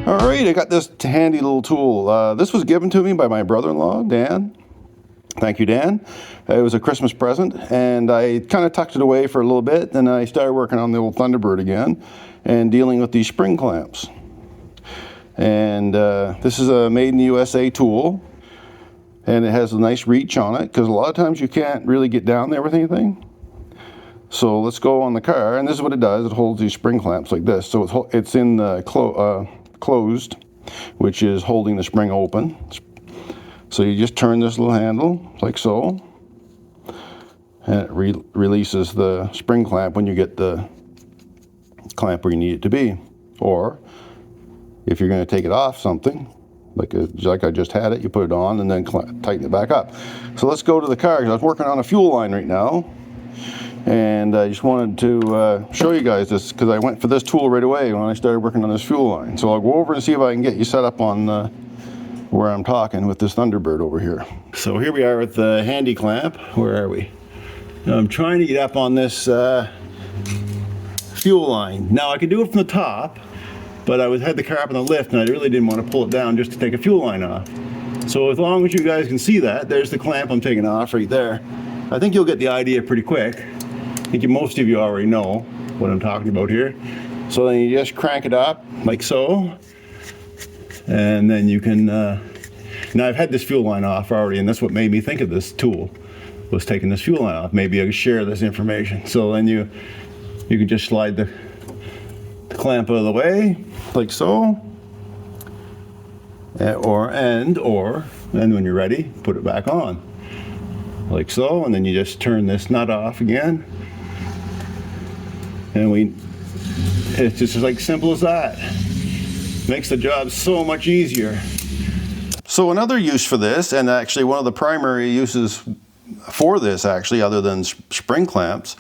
Alright, I got this handy little tool. This was given to me by my brother-in-law, Dan. Thank you, Dan. It was a Christmas present, and I kind of tucked it away for a little bit, then I started working on the old Thunderbird again and dealing with these spring clamps. And this is a made in the USA tool, and it has a nice reach on it, because a lot of times you can't really get down there with anything. So let's go on the car, and this is what it does. It holds these spring clamps like this. So it's in the closed, which is holding the spring open. So you just turn this little handle like so, and it releases the spring clamp when you get the clamp where you need it to be. Or if you're going to take it off something, like I just had it, you put it on and then tighten it back up. So let's go to the car, because I was working on a fuel line right now, and I just wanted to show you guys this, because I went for this tool right away when I started working on this fuel line. So I'll go over and see if I can get you set up on where I'm talking with this Thunderbird over here. So here we are with the Handee clamp. Where are we? Now I'm trying to get up on this fuel line. Now I could do it from the top, but I had the car up on the lift and I really didn't want to pull it down just to take a fuel line off. So as long as you guys can see that, there's the clamp I'm taking off right there. I think you'll get the idea pretty quick. I think most of you already know what I'm talking about here. So then you just crank it up like so, and then you can, now I've had this fuel line off already, and that's what made me think of this tool, was taking this fuel line off. Maybe I could share this information. So then you can just slide the clamp out of the way, like so, and when you're ready, put it back on, like so, and then you just turn this nut off again, and it's just like simple as that. Makes the job so much easier. So another use for this, and actually one of the primary uses for this actually, other than spring clamps,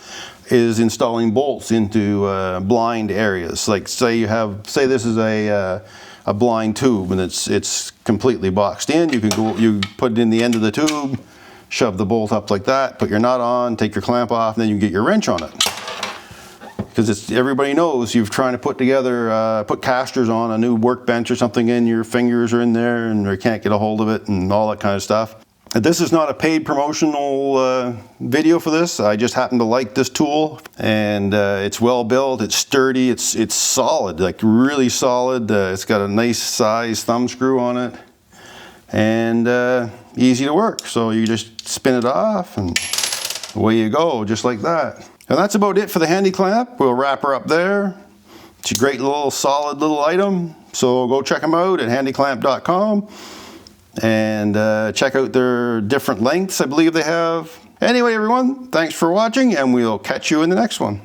is installing bolts into blind areas. Like say this is a blind tube and it's completely boxed in. You put it in the end of the tube, shove the bolt up like that, put your nut on, take your clamp off, and then you get your wrench on it. Because everybody knows you're trying to put together, put casters on a new workbench or something, and your fingers are in there and you can't get a hold of it and all that kind of stuff. This is not a paid promotional video for this. I just happen to like this tool, and it's well built, it's sturdy, it's solid, like really solid. It's got a nice size thumb screw on it, and easy to work. So you just spin it off and away you go, just like that. And that's about it for the Handee clamp. We'll wrap her up there. It's a great little solid little item. So go check them out at handeeclamp.com. And check out their different lengths I believe they have. Anyway, everyone, thanks for watching, and we'll catch you in the next one.